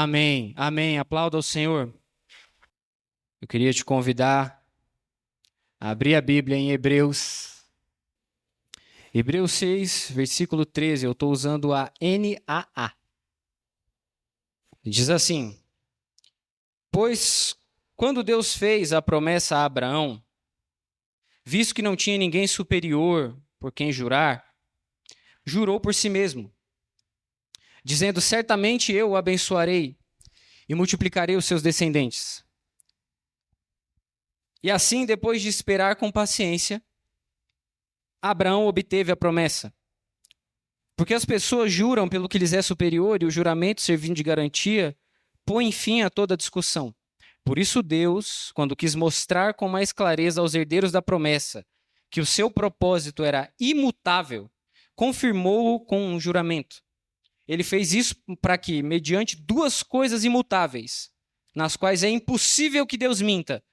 Amém, amém. Aplauda ao Senhor. Eu queria te convidar a abrir a Bíblia em Hebreus. Hebreus 6, versículo 13. Eu estou usando a NAA. Diz assim: Pois quando Deus fez a promessa a Abraão, visto que não tinha ninguém superior por quem jurar, jurou por si mesmo, dizendo: Certamente eu o abençoarei e multiplicarei os seus descendentes. E assim, depois de esperar com paciência, Abraão obteve a promessa. Porque as pessoas juram pelo que lhes é superior e o juramento, servindo de garantia, põe fim a toda discussão. Por isso Deus, quando quis mostrar com mais clareza aos herdeiros da promessa que o seu propósito era imutável, confirmou-o com um juramento. Ele fez isso para que, mediante duas coisas imutáveis, nas quais é impossível que Deus minta,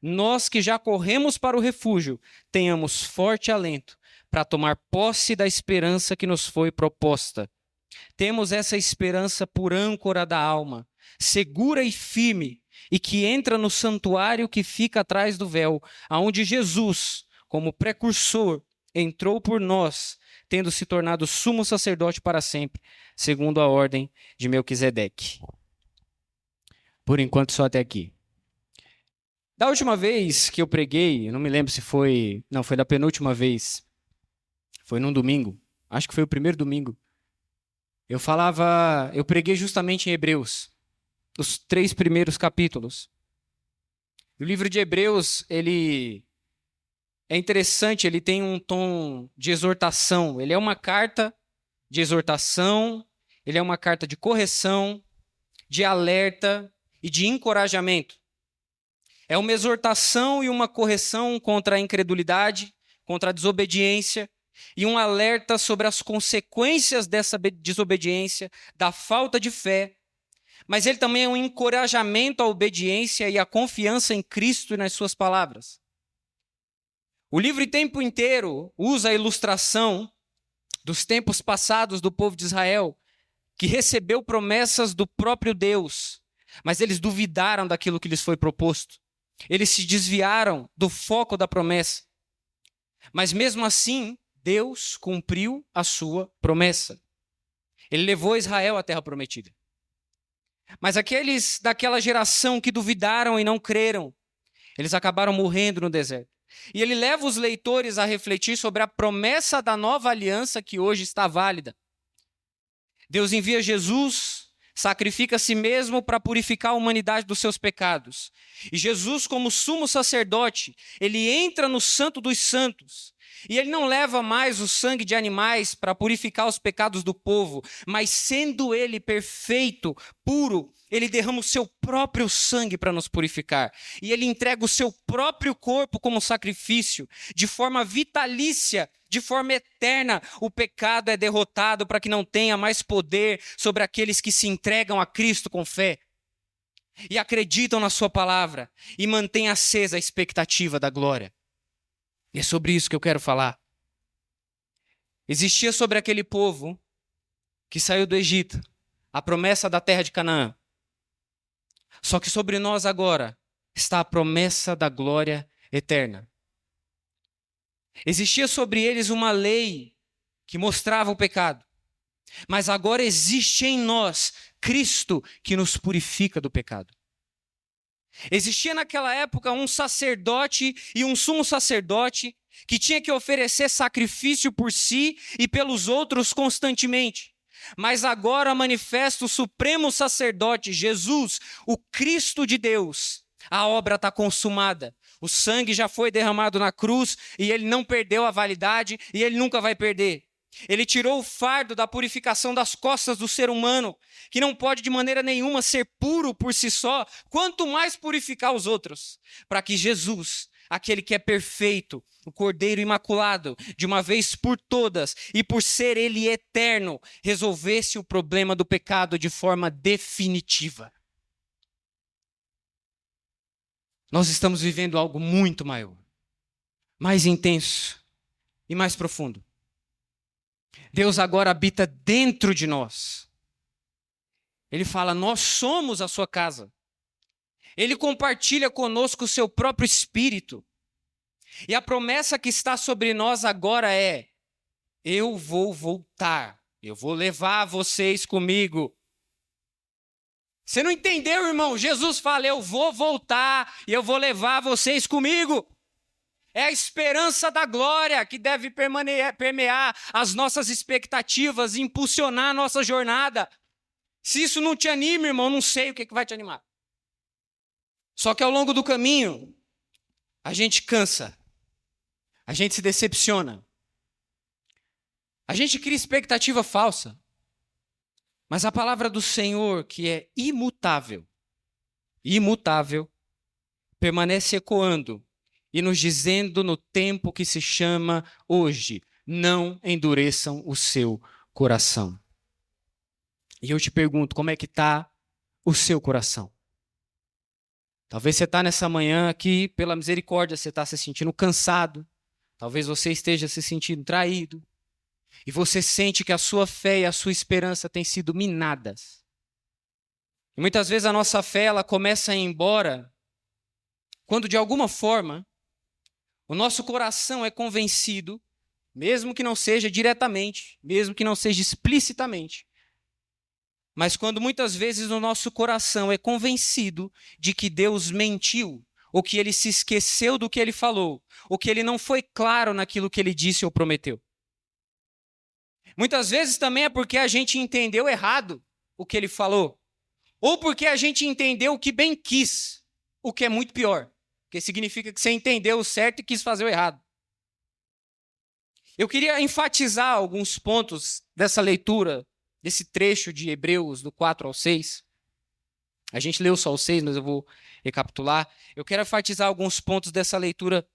nós que já corremos para o refúgio, tenhamos forte alento para tomar posse da esperança que nos foi proposta. Temos essa esperança por âncora da alma, segura e firme, e que entra no santuário que fica atrás do véu, aonde Jesus, como precursor, entrou por nós, tendo se tornado sumo sacerdote para sempre, segundo a ordem de Melquisedeque. Por enquanto, só até aqui. Da última vez que eu preguei, eu não me lembro se foi... Não, foi da penúltima vez. Foi num domingo. Acho que foi o primeiro domingo. Eu preguei justamente em Hebreus, os 3 primeiros capítulos. O livro de Hebreus, ele é interessante, ele tem um tom de exortação. Ele é uma carta de exortação, ele é uma carta de correção, de alerta e de encorajamento. É uma exortação e uma correção contra a incredulidade, contra a desobediência, e um alerta sobre as consequências dessa desobediência, da falta de fé. Mas ele também é um encorajamento à obediência e à confiança em Cristo e nas suas palavras. O livro o tempo inteiro usa a ilustração dos tempos passados do povo de Israel, que recebeu promessas do próprio Deus, mas eles duvidaram daquilo que lhes foi proposto. Eles se desviaram do foco da promessa. Mas mesmo assim, Deus cumpriu a sua promessa. Ele levou Israel à terra prometida. Mas aqueles daquela geração que duvidaram e não creram, eles acabaram morrendo no deserto. E ele leva os leitores a refletir sobre a promessa da nova aliança que hoje está válida. Deus envia Jesus, sacrifica a si mesmo para purificar a humanidade dos seus pecados. E Jesus, como sumo sacerdote, ele entra no Santo dos Santos. E ele não leva mais o sangue de animais para purificar os pecados do povo, mas sendo ele perfeito, puro, ele derrama o seu próprio sangue para nos purificar. E ele entrega o seu próprio corpo como sacrifício, de forma vitalícia, de forma eterna. O pecado é derrotado para que não tenha mais poder sobre aqueles que se entregam a Cristo com fé e acreditam na sua palavra e mantêm acesa a expectativa da glória. E é sobre isso que eu quero falar. Existia sobre aquele povo que saiu do Egito a promessa da terra de Canaã. Só que sobre nós agora está a promessa da glória eterna. Existia sobre eles uma lei que mostrava o pecado. Mas agora existe em nós Cristo que nos purifica do pecado. Existia naquela época um sacerdote e um sumo sacerdote que tinha que oferecer sacrifício por si e pelos outros constantemente. Mas agora manifesta o supremo sacerdote, Jesus, o Cristo de Deus. A obra está consumada. O sangue já foi derramado na cruz e ele não perdeu a validade e ele nunca vai perder. Ele tirou o fardo da purificação das costas do ser humano, que não pode de maneira nenhuma ser puro por si só, quanto mais purificar os outros, para que Jesus, aquele que é perfeito, o Cordeiro Imaculado, de uma vez por todas, e por ser ele eterno, resolvesse o problema do pecado de forma definitiva. Nós estamos vivendo algo muito maior, mais intenso e mais profundo. Deus agora habita dentro de nós. Ele fala: nós somos a sua casa. Ele compartilha conosco o seu próprio espírito. E a promessa que está sobre nós agora é: eu vou voltar, eu vou levar vocês comigo. Você não entendeu, irmão? Jesus fala: eu vou voltar e eu vou levar vocês comigo. É a esperança da glória que deve permear as nossas expectativas e impulsionar a nossa jornada. Se isso não te anima, irmão, não sei o que vai te animar. Só que ao longo do caminho, a gente cansa, a gente se decepciona, a gente cria expectativa falsa. Mas a palavra do Senhor, que é imutável, permanece ecoando e nos dizendo no tempo que se chama hoje: não endureçam o seu coração. E eu te pergunto, como é que está o seu coração? Talvez você está nessa manhã aqui, pela misericórdia, você está se sentindo cansado. Talvez você esteja se sentindo traído. E você sente que a sua fé e a sua esperança têm sido minadas. E muitas vezes a nossa fé ela começa a ir embora quando, de alguma forma, o nosso coração é convencido, mesmo que não seja diretamente, mesmo que não seja explicitamente, mas quando muitas vezes o nosso coração é convencido de que Deus mentiu, ou que ele se esqueceu do que ele falou, ou que ele não foi claro naquilo que ele disse ou prometeu. Muitas vezes também é porque a gente entendeu errado o que ele falou, ou porque a gente entendeu o que bem quis, o que é muito pior, porque significa que você entendeu o certo e quis fazer o errado. Eu queria enfatizar alguns pontos dessa leitura, desse trecho de Hebreus, do 4 ao 6. A gente leu só o 6, mas eu vou recapitular. Eu quero enfatizar alguns pontos dessa leitura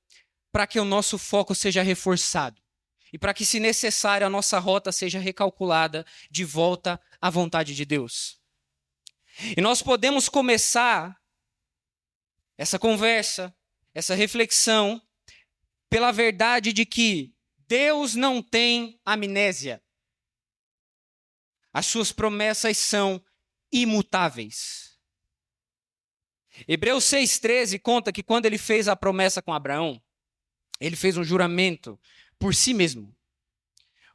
para que o nosso foco seja reforçado e para que, se necessário, a nossa rota seja recalculada de volta à vontade de Deus. E nós podemos começar essa conversa, essa reflexão, pela verdade de que Deus não tem amnésia. As suas promessas são imutáveis. Hebreus 6,13 conta que quando ele fez a promessa com Abraão, ele fez um juramento por si mesmo.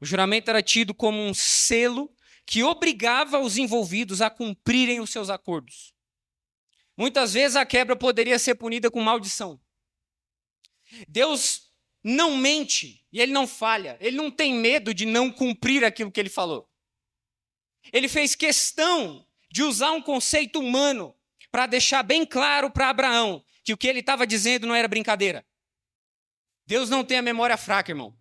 O juramento era tido como um selo que obrigava os envolvidos a cumprirem os seus acordos. Muitas vezes a quebra poderia ser punida com maldição. Deus não mente e ele não falha. Ele não tem medo de não cumprir aquilo que ele falou. Ele fez questão de usar um conceito humano para deixar bem claro para Abraão que o que ele estava dizendo não era brincadeira. Deus não tem a memória fraca, irmão.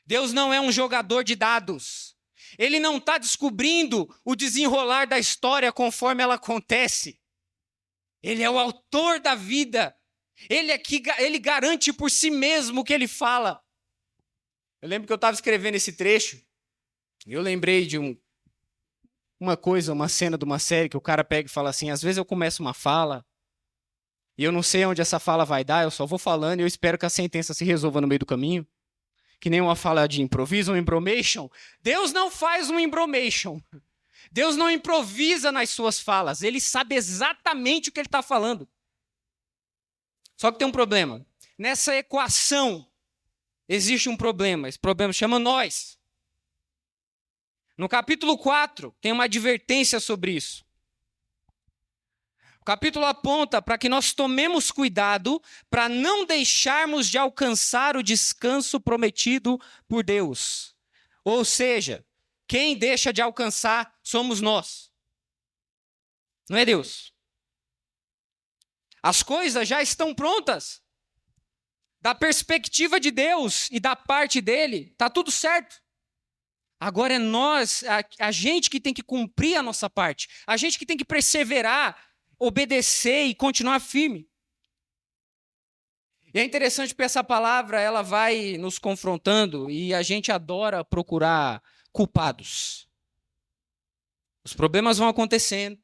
Deus não é um jogador de dados. Ele não está descobrindo o desenrolar da história conforme ela acontece. Ele é o autor da vida. Ele garante por si mesmo o que ele fala. Eu lembro que eu estava escrevendo esse trecho e eu lembrei de uma cena de uma série que o cara pega e fala assim: às vezes eu começo uma fala e eu não sei onde essa fala vai dar, eu só vou falando e eu espero que a sentença se resolva no meio do caminho. Que nem uma fala de improviso, um embromation. Deus não faz um embromation. Deus não improvisa nas suas falas. Ele sabe exatamente o que ele está falando. Só que tem um problema. Nessa equação existe um problema. Esse problema se chama nós. No capítulo 4, tem uma advertência sobre isso. O capítulo aponta para que nós tomemos cuidado para não deixarmos de alcançar o descanso prometido por Deus. Ou seja, quem deixa de alcançar somos nós. Não é Deus. As coisas já estão prontas. Da perspectiva de Deus e da parte dele, está tudo certo. Agora é nós, a gente que tem que cumprir a nossa parte. A gente que tem que perseverar, obedecer e continuar firme. E é interessante porque essa palavra ela vai nos confrontando e a gente adora procurar culpados. Os problemas vão acontecendo,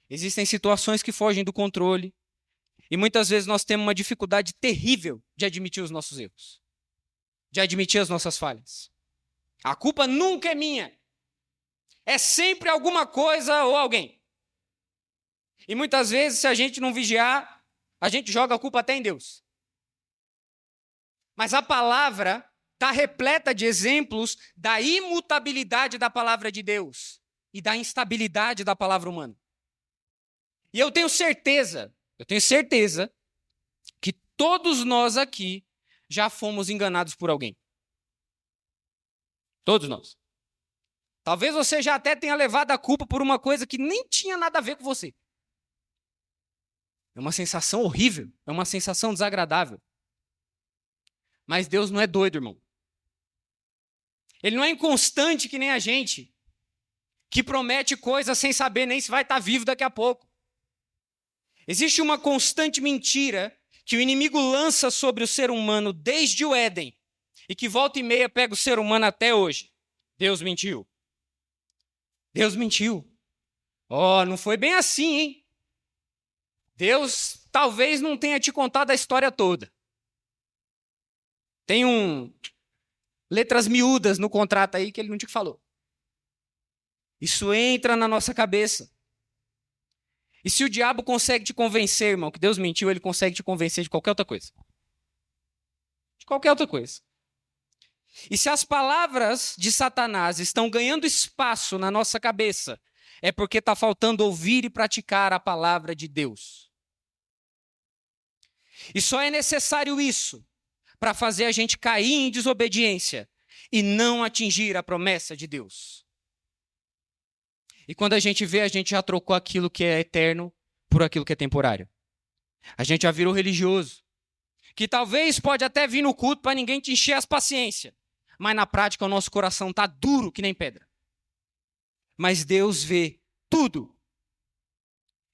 existem situações que fogem do controle e muitas vezes nós temos uma dificuldade terrível de admitir os nossos erros, de admitir as nossas falhas. A culpa nunca é minha. É sempre alguma coisa ou alguém. E muitas vezes, se a gente não vigiar, a gente joga a culpa até em Deus. Mas a palavra está repleta de exemplos da imutabilidade da palavra de Deus e da instabilidade da palavra humana. E eu tenho certeza que todos nós aqui já fomos enganados por alguém. Todos nós. Talvez você já até tenha levado a culpa por uma coisa que nem tinha nada a ver com você. É uma sensação horrível, é uma sensação desagradável. Mas Deus não é doido, irmão. Ele não é inconstante que nem a gente, que promete coisas sem saber nem se vai estar vivo daqui a pouco. Existe uma constante mentira que o inimigo lança sobre o ser humano desde o Éden e que volta e meia pega o ser humano até hoje. Deus mentiu. Deus mentiu. Oh, não foi bem assim, hein? Deus talvez não tenha te contado a história toda. Tem letras miúdas no contrato aí que ele não te falou. Isso entra na nossa cabeça. E se o diabo consegue te convencer, irmão, que Deus mentiu, ele consegue te convencer de qualquer outra coisa. De qualquer outra coisa. E se as palavras de Satanás estão ganhando espaço na nossa cabeça, é porque está faltando ouvir e praticar a palavra de Deus. E só é necessário isso para fazer a gente cair em desobediência e não atingir a promessa de Deus. E quando a gente vê, a gente já trocou aquilo que é eterno por aquilo que é temporário. A gente já virou religioso, que talvez pode até vir no culto para ninguém te encher as paciências, mas na prática o nosso coração está duro que nem pedra. Mas Deus vê tudo.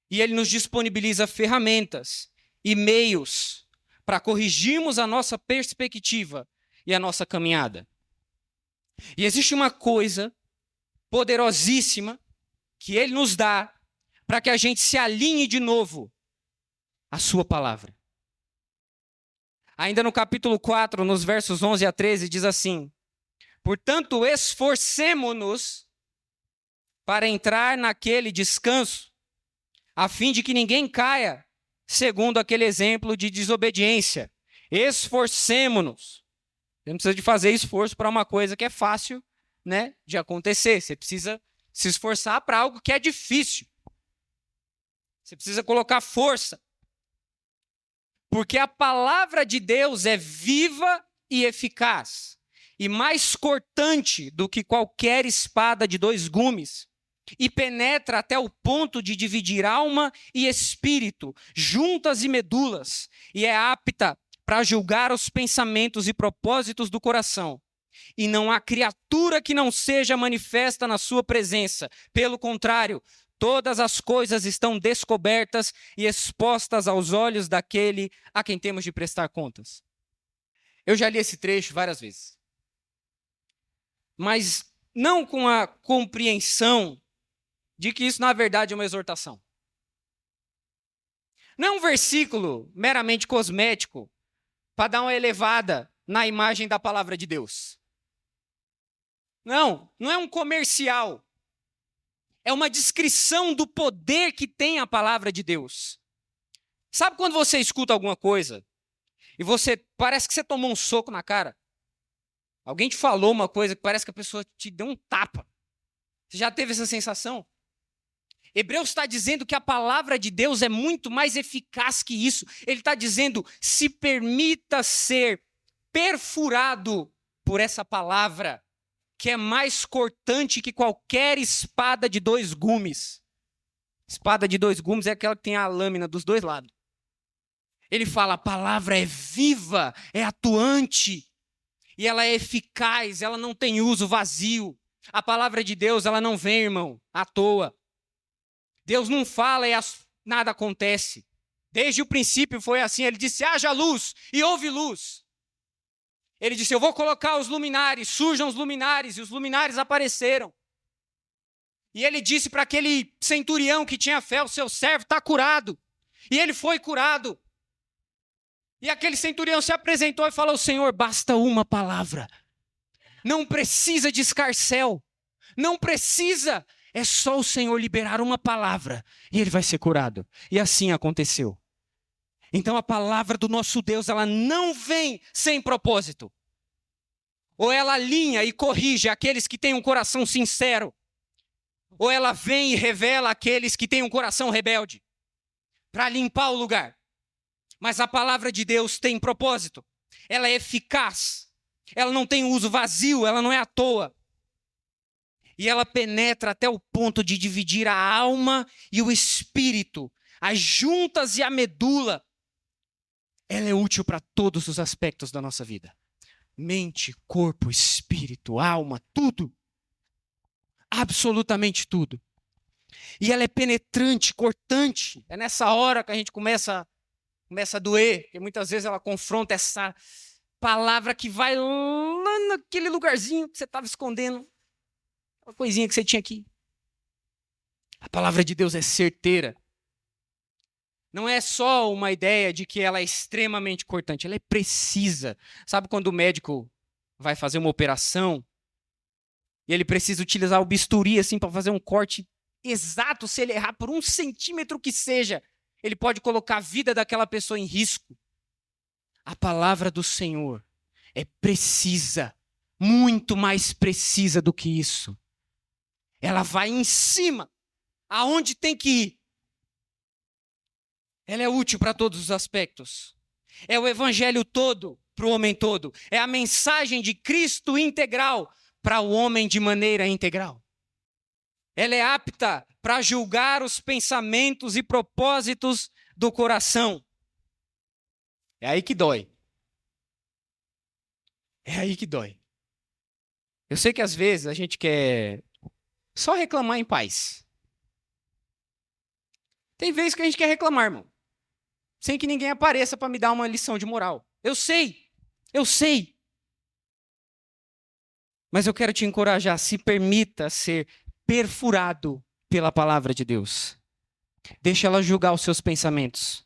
E Ele nos disponibiliza ferramentas e meios para corrigirmos a nossa perspectiva e a nossa caminhada. E existe uma coisa poderosíssima que Ele nos dá para que a gente se alinhe de novo à sua palavra. Ainda no capítulo 4, nos versos 11 a 13, diz assim: portanto, esforcemo-nos para entrar naquele descanso, a fim de que ninguém caia, segundo aquele exemplo de desobediência. Esforcemo-nos. Você não precisa de fazer esforço para uma coisa que é fácil, né, de acontecer. Você precisa se esforçar para algo que é difícil. Você precisa colocar força. Porque a palavra de Deus é viva e eficaz, e mais cortante do que qualquer espada de 2 gumes, e penetra até o ponto de dividir alma e espírito, juntas e medulas, e é apta para julgar os pensamentos e propósitos do coração. E não há criatura que não seja manifesta na sua presença. Pelo contrário, todas as coisas estão descobertas e expostas aos olhos daquele a quem temos de prestar contas. Eu já li esse trecho várias vezes, mas não com a compreensão de que isso, na verdade, é uma exortação. Não é um versículo meramente cosmético para dar uma elevada na imagem da palavra de Deus. Não é um comercial. É uma descrição do poder que tem a palavra de Deus. Sabe quando você escuta alguma coisa e parece que você tomou um soco na cara? Alguém te falou uma coisa que parece que a pessoa te deu um tapa. Você já teve essa sensação? Hebreus está dizendo que a palavra de Deus é muito mais eficaz que isso. Ele está dizendo, se permita ser perfurado por essa palavra, que é mais cortante que qualquer espada de 2 gumes. Espada de 2 gumes é aquela que tem a lâmina dos 2 lados. Ele fala, a palavra é viva, é atuante, e ela é eficaz, ela não tem uso vazio. A palavra de Deus, ela não vem, irmão, à toa. Deus não fala e nada acontece. Desde o princípio foi assim, ele disse, haja luz, e houve luz. Ele disse, eu vou colocar os luminares, surjam os luminares, e os luminares apareceram. E ele disse para aquele centurião que tinha fé, o seu servo está curado. E ele foi curado. E aquele centurião se apresentou e falou, Senhor, basta uma palavra. Não precisa de escarcéu. Não precisa. É só o Senhor liberar uma palavra e ele vai ser curado. E assim aconteceu. Então a palavra do nosso Deus, ela não vem sem propósito. Ou ela alinha e corrige aqueles que têm um coração sincero. Ou ela vem e revela aqueles que têm um coração rebelde. Para limpar o lugar. Mas a palavra de Deus tem propósito. Ela é eficaz. Ela não tem uso vazio, ela não é à toa. E ela penetra até o ponto de dividir a alma e o espírito, as juntas e a medula. Ela é útil para todos os aspectos da nossa vida. Mente, corpo, espírito, alma, tudo. Absolutamente tudo. E ela é penetrante, cortante. É nessa hora que a gente começa a doer, porque muitas vezes ela confronta essa palavra que vai lá naquele lugarzinho que você estava escondendo. Uma coisinha que você tinha aqui. A palavra de Deus é certeira. Não é só uma ideia de que ela é extremamente cortante, ela é precisa. Sabe quando o médico vai fazer uma operação e ele precisa utilizar o bisturi assim para fazer um corte exato, se ele errar por 1 centímetro que seja, ele pode colocar a vida daquela pessoa em risco. A palavra do Senhor é precisa, muito mais precisa do que isso. Ela vai em cima, aonde tem que ir. Ela é útil para todos os aspectos. É o evangelho todo para o homem todo. É a mensagem de Cristo integral para o homem de maneira integral. Ela é apta para julgar os pensamentos e propósitos do coração. É aí que dói. É aí que dói. Eu sei que às vezes a gente quer só reclamar em paz. Tem vezes que a gente quer reclamar, irmão. Sem que ninguém apareça para me dar uma lição de moral. Eu sei. Mas eu quero te encorajar, se permita ser perfurado pela palavra de Deus. Deixa ela julgar os seus pensamentos.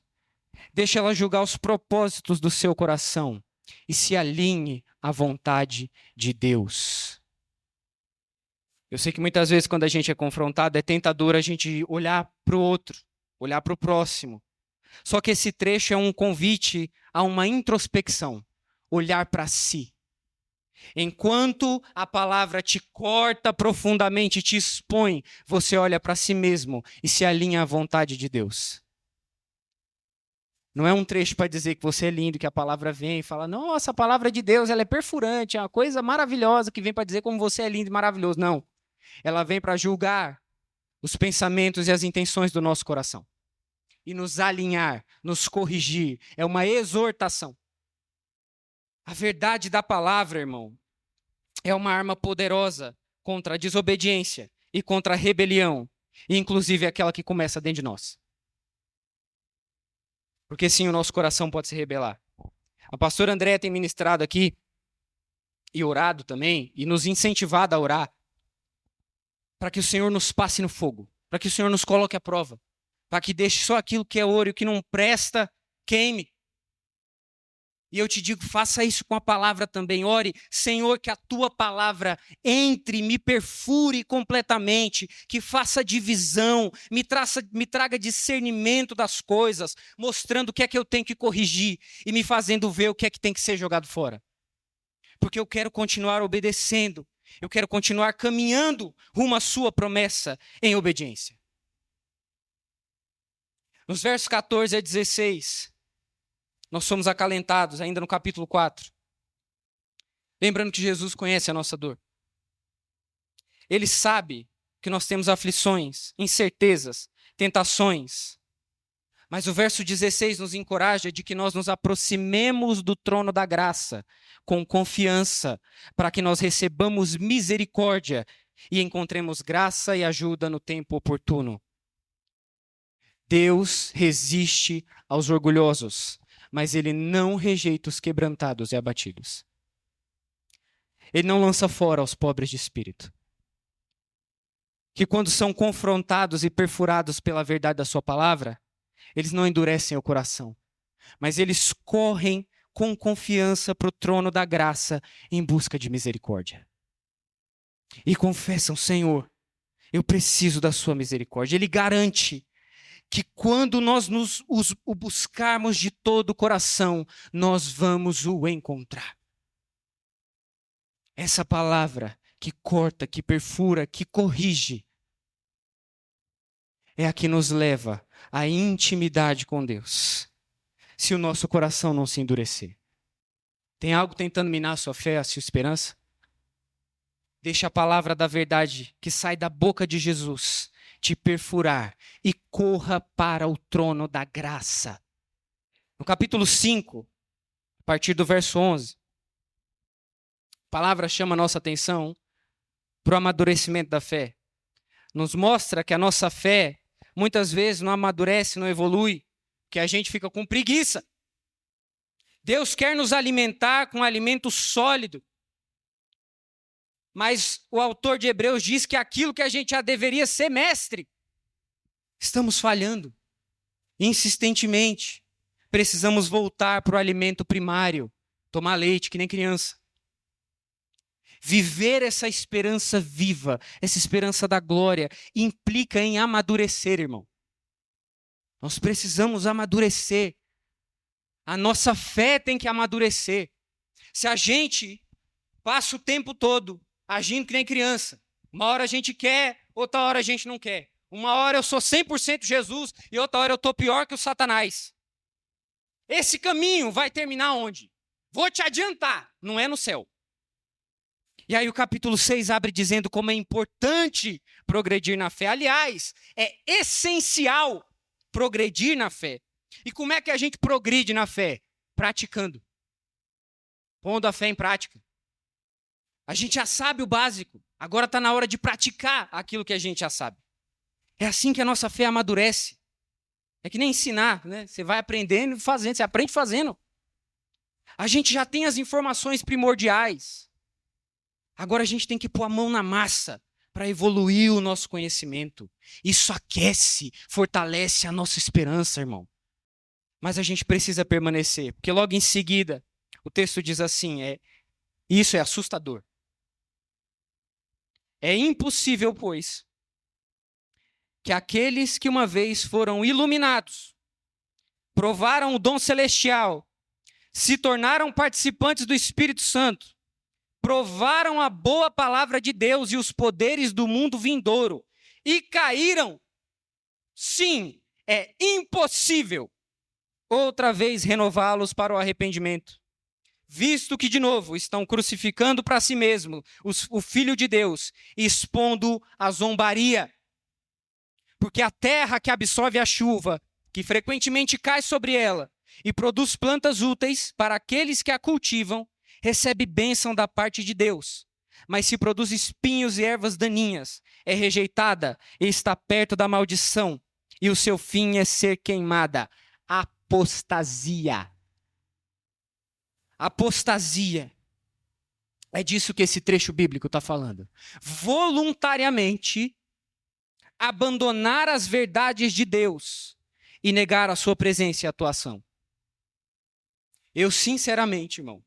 Deixa ela julgar os propósitos do seu coração. E se alinhe à vontade de Deus. Eu sei que muitas vezes quando a gente é confrontado, é tentador a gente olhar para o outro, olhar para o próximo. Só que esse trecho é um convite a uma introspecção, olhar para si. Enquanto a palavra te corta profundamente, te expõe, você olha para si mesmo e se alinha à vontade de Deus. Não é um trecho para dizer que você é lindo, que a palavra vem e fala, nossa, a palavra de Deus ela é perfurante, é uma coisa maravilhosa que vem para dizer como você é lindo e maravilhoso. Não. Ela vem para julgar os pensamentos e as intenções do nosso coração. E nos alinhar, nos corrigir. É uma exortação. A verdade da palavra, irmão, é uma arma poderosa contra a desobediência e contra a rebelião. E inclusive aquela que começa dentro de nós. Porque sim, o nosso coração pode se rebelar. A pastora Andréa tem ministrado aqui e orado também, e nos incentivado a orar, para que o Senhor nos passe no fogo, para que o Senhor nos coloque à prova, para que deixe só aquilo que é ouro e o que não presta, queime. E eu te digo, faça isso com a palavra também. Ore, Senhor, que a tua palavra entre, me perfure completamente, que faça divisão, me traga discernimento das coisas, mostrando o que é que eu tenho que corrigir e me fazendo ver o que é que tem que ser jogado fora. Porque eu quero continuar obedecendo. Eu quero continuar caminhando rumo à sua promessa em obediência. Nos versos 14 a 16, nós somos acalentados, ainda no capítulo 4. Lembrando que Jesus conhece a nossa dor. Ele sabe que nós temos aflições, incertezas, tentações. Mas o verso 16 nos encoraja de que nós nos aproximemos do trono da graça com confiança, para que nós recebamos misericórdia e encontremos graça e ajuda no tempo oportuno. Deus resiste aos orgulhosos, mas ele não rejeita os quebrantados e abatidos. Ele não lança fora os pobres de espírito, que quando são confrontados e perfurados pela verdade da sua palavra, eles não endurecem o coração, mas eles correm com confiança para o trono da graça em busca de misericórdia. e confessam: Senhor, eu preciso da sua misericórdia. Ele garante que quando nós o buscarmos de todo o coração, nós vamos o encontrar. Essa palavra que corta, que perfura, que corrige, é a que nos leva à intimidade com Deus, se o nosso coração não se endurecer. Tem algo tentando minar a sua fé, a sua esperança? Deixa a palavra da verdade que sai da boca de Jesus te perfurar e corra para o trono da graça. No capítulo 5, a partir do verso 11, a palavra chama a nossa atenção para o amadurecimento da fé. Nos mostra que a nossa fé muitas vezes não amadurece, não evolui, que a gente fica com preguiça. Deus quer nos alimentar com alimento sólido. Mas o autor de Hebreus diz que aquilo que a gente já deveria ser mestre, estamos falhando insistentemente. Precisamos voltar para o alimento primário, tomar leite que nem criança. Viver essa esperança viva, essa esperança da glória, implica em amadurecer, irmão. Nós precisamos amadurecer. A nossa fé tem que amadurecer. Se a gente passa o tempo todo agindo que nem criança, uma hora a gente quer, outra hora a gente não quer. Uma hora eu sou 100% Jesus e outra hora eu estou pior que o Satanás. Esse caminho vai terminar onde? Vou te adiantar, não é no céu. E aí o capítulo 6 abre dizendo como é importante progredir na fé. Aliás, é essencial progredir na fé. E como é que a gente progride na fé? Praticando. Pondo a fé em prática. A gente já sabe o básico. Agora está na hora de praticar aquilo que a gente já sabe. É assim que a nossa fé amadurece. É que nem ensinar, né? Você vai aprendendo e fazendo. Você aprende fazendo. A gente já tem as informações primordiais. Agora a gente tem que pôr a mão na massa para evoluir o nosso conhecimento. Isso aquece, fortalece a nossa esperança, irmão. Mas a gente precisa permanecer, porque logo em seguida o texto diz assim, isso é assustador. É impossível, pois, que aqueles que uma vez foram iluminados, provaram o dom celestial, se tornaram participantes do Espírito Santo, provaram a boa palavra de Deus e os poderes do mundo vindouro e caíram. Sim, é impossível outra vez renová-los para o arrependimento, visto que de novo estão crucificando para si mesmo o Filho de Deus, expondo a zombaria. Porque a terra que absorve a chuva, que frequentemente cai sobre ela e produz plantas úteis para aqueles que a cultivam, recebe bênção da parte de Deus, mas se produz espinhos e ervas daninhas, é rejeitada e está perto da maldição, e o seu fim é ser queimada. Apostasia. Apostasia. É disso que esse trecho bíblico está falando. Voluntariamente abandonar as verdades de Deus e negar a sua presença e atuação. Eu sinceramente, irmão,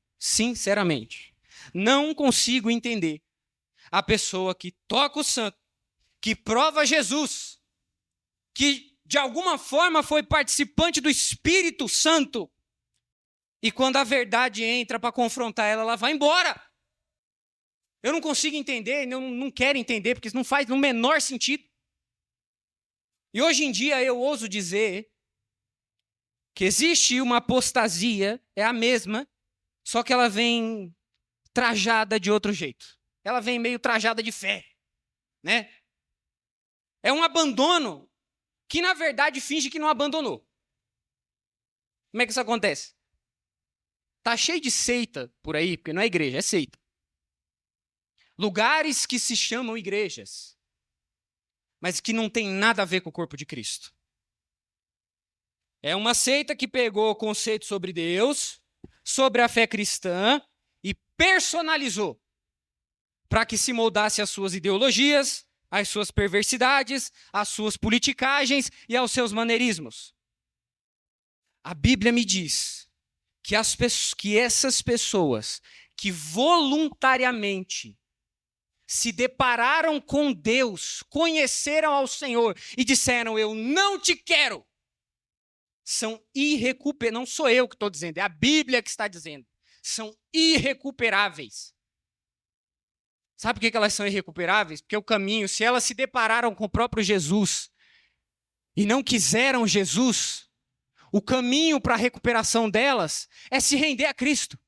não consigo entender a pessoa que toca o santo, que prova Jesus, que de alguma forma foi participante do Espírito Santo, e quando a verdade entra para confrontar ela, ela vai embora. Eu não consigo entender, não quero entender, porque isso não faz no menor sentido. E hoje em dia eu ouso dizer que existe uma apostasia, é a mesma, só que ela vem trajada de outro jeito. Ela vem meio trajada de fé, né? É um abandono que, na verdade, finge que não abandonou. Como é que isso acontece? Tá cheio de seita por aí, porque não é igreja, é seita. Lugares que se chamam igrejas, mas que não tem nada a ver com o corpo de Cristo. É uma seita que pegou o conceito sobre Deus, sobre a fé cristã, e personalizou para que se moldasse às suas ideologias, às suas perversidades, às suas politicagens e aos seus maneirismos. A Bíblia me diz que essas pessoas que voluntariamente se depararam com Deus, conheceram ao Senhor e disseram, eu não te quero, são irrecuperáveis. Não sou eu que estou dizendo, é a Bíblia que está dizendo. São irrecuperáveis. Sabe por que elas são irrecuperáveis? Porque o caminho, se elas se depararam com o próprio Jesus e não quiseram Jesus, o caminho para a recuperação delas é se render a Cristo.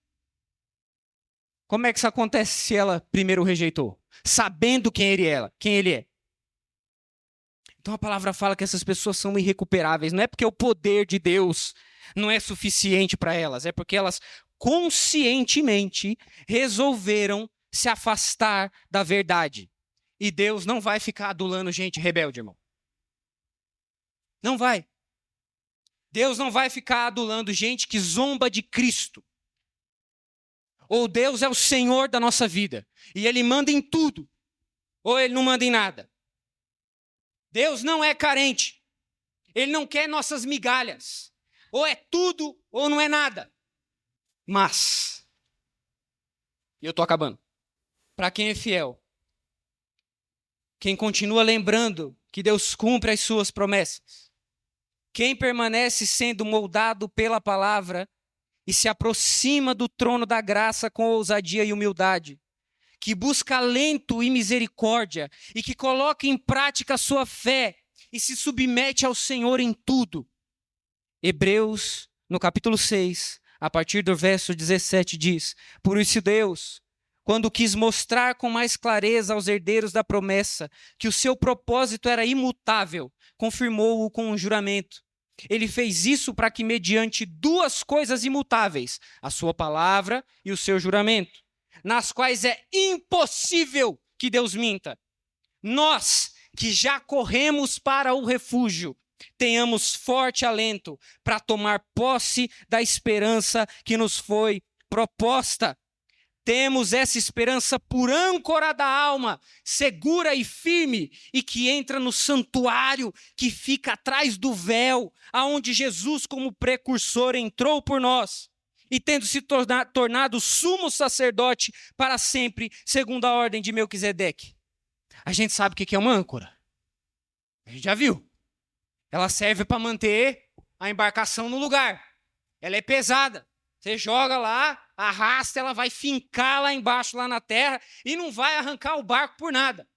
Como é que isso acontece se ela primeiro o rejeitou? Sabendo quem ele é. Então a palavra fala que essas pessoas são irrecuperáveis. Não é porque o poder de Deus não é suficiente para elas, é porque elas conscientemente resolveram se afastar da verdade. E Deus não vai ficar adulando gente rebelde, irmão. Não vai. Deus não vai ficar adulando gente que zomba de Cristo. Ou Deus é o Senhor da nossa vida e Ele manda em tudo, ou Ele não manda em nada. Deus não é carente, Ele não quer nossas migalhas, ou é tudo ou não é nada. Mas, e eu estou acabando, para quem é fiel, quem continua lembrando que Deus cumpre as suas promessas, quem permanece sendo moldado pela palavra, e se aproxima do trono da graça com ousadia e humildade, que busca alento e misericórdia, e que coloca em prática a sua fé, e se submete ao Senhor em tudo. Hebreus, no capítulo 6, a partir do verso 17, diz, por isso Deus, quando quis mostrar com mais clareza aos herdeiros da promessa, que o seu propósito era imutável, confirmou-o com um juramento. Ele fez isso para que, mediante duas coisas imutáveis, a sua palavra e o seu juramento, nas quais é impossível que Deus minta, nós, que já corremos para o refúgio, tenhamos forte alento para tomar posse da esperança que nos foi proposta. Temos essa esperança por âncora da alma, segura e firme, e que entra no santuário que fica atrás do véu, aonde Jesus, como precursor, entrou por nós, e tendo se tornado sumo sacerdote para sempre, segundo a ordem de Melquisedeque. A gente sabe o que é uma âncora. A gente já viu. Ela serve para manter a embarcação no lugar. Ela é pesada. Você joga lá, arrasta, ela vai fincar lá embaixo, lá na terra, e não vai arrancar o barco por nada.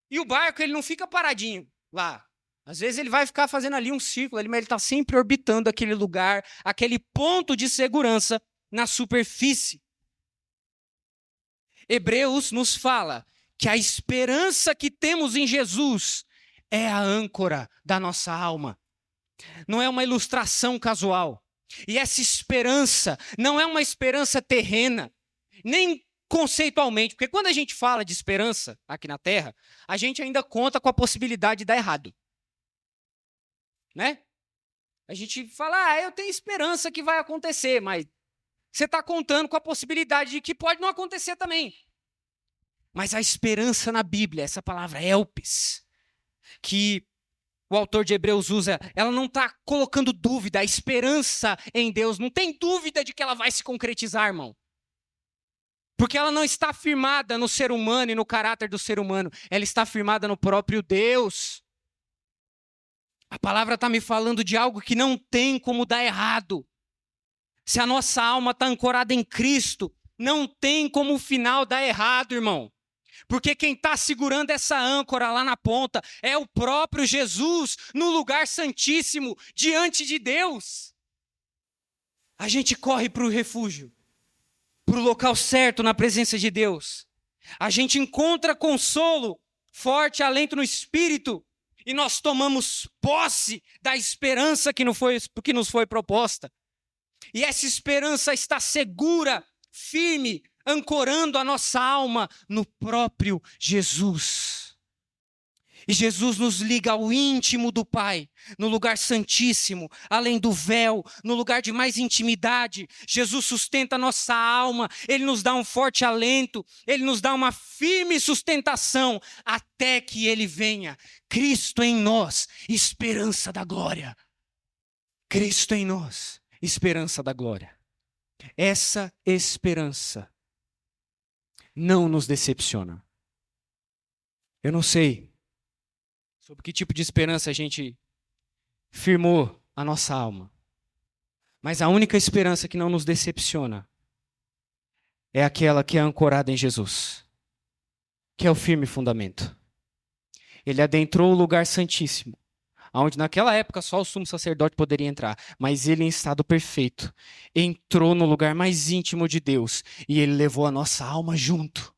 E o barco, ele não fica paradinho lá. Às vezes ele vai ficar fazendo ali um círculo, mas ele está sempre orbitando aquele lugar, aquele ponto de segurança na superfície. Hebreus nos fala que a esperança que temos em Jesus é a âncora da nossa alma. Não é uma ilustração casual. E essa esperança não é uma esperança terrena, nem conceitualmente, porque quando a gente fala de esperança aqui na Terra, a gente ainda conta com a possibilidade de dar errado. Né? A gente fala, eu tenho esperança que vai acontecer, mas você está contando com a possibilidade de que pode não acontecer também. Mas a esperança na Bíblia, essa palavra elpis, que o autor de Hebreus usa, ela não está colocando dúvida, a esperança em Deus, não tem dúvida de que ela vai se concretizar, irmão. Porque ela não está firmada no ser humano e no caráter do ser humano, ela está firmada no próprio Deus. A palavra está me falando de algo que não tem como dar errado. Se a nossa alma está ancorada em Cristo, não tem como o final dar errado, irmão. Porque quem está segurando essa âncora lá na ponta é o próprio Jesus, no lugar santíssimo, diante de Deus. A gente corre para o refúgio, para o local certo na presença de Deus. A gente encontra consolo, forte alento no espírito, e nós tomamos posse da esperança que nos foi proposta. E essa esperança está segura, firme, ancorando a nossa alma no próprio Jesus. E Jesus nos liga ao íntimo do Pai, no lugar santíssimo, além do véu, no lugar de mais intimidade. Jesus sustenta a nossa alma, Ele nos dá um forte alento, Ele nos dá uma firme sustentação, até que Ele venha. Cristo em nós, esperança da glória. Cristo em nós, esperança da glória. Essa esperança não nos decepciona. Eu não sei sobre que tipo de esperança a gente firmou a nossa alma, mas a única esperança que não nos decepciona é aquela que é ancorada em Jesus, que é o firme fundamento. Ele adentrou o lugar santíssimo, onde naquela época só o sumo sacerdote poderia entrar, mas ele, em estado perfeito, entrou no lugar mais íntimo de Deus e ele levou a nossa alma junto.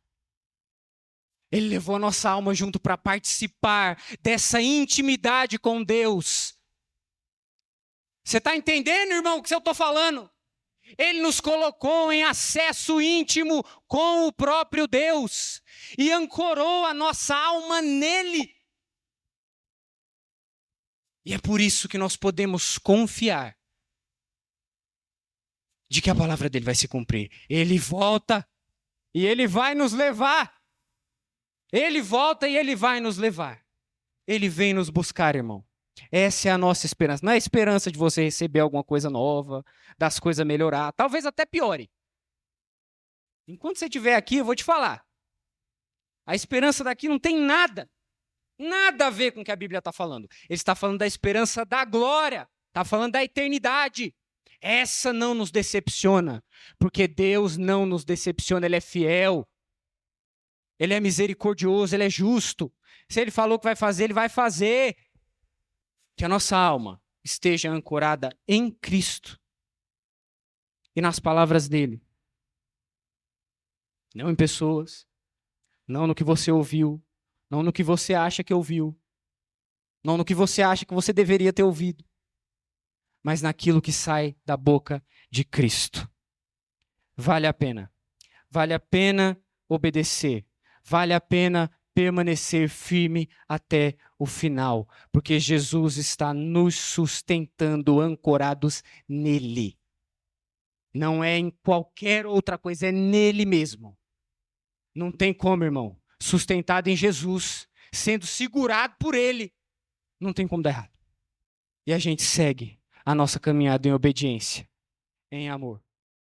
Ele levou a nossa alma junto para participar dessa intimidade com Deus. Você está entendendo, irmão, o que eu estou falando? Ele nos colocou em acesso íntimo com o próprio Deus e ancorou a nossa alma nele. E é por isso que nós podemos confiar de que a palavra dele vai se cumprir. Ele volta e ele vai nos levar. Ele volta e ele vai nos levar. Ele vem nos buscar, irmão. Essa é a nossa esperança. Não é a esperança de você receber alguma coisa nova, das coisas melhorar. Talvez até piore. Enquanto você estiver aqui, eu vou te falar. A esperança daqui não tem nada a ver com o que a Bíblia está falando. Ele está falando da esperança da glória. Está falando da eternidade. Essa não nos decepciona. Porque Deus não nos decepciona. Ele é fiel. Ele é misericordioso, ele é justo. Se ele falou que vai fazer, ele vai fazer. Que a nossa alma esteja ancorada em Cristo e nas palavras dele. Não em pessoas, não no que você ouviu, não no que você acha que ouviu, não no que você acha que você deveria ter ouvido, mas naquilo que sai da boca de Cristo. Vale a pena obedecer. Vale a pena permanecer firme até o final, porque Jesus está nos sustentando ancorados nele. Não é em qualquer outra coisa, é nele mesmo. Não tem como, irmão. Sustentado em Jesus, sendo segurado por ele, não tem como dar errado. E a gente segue a nossa caminhada em obediência, em amor.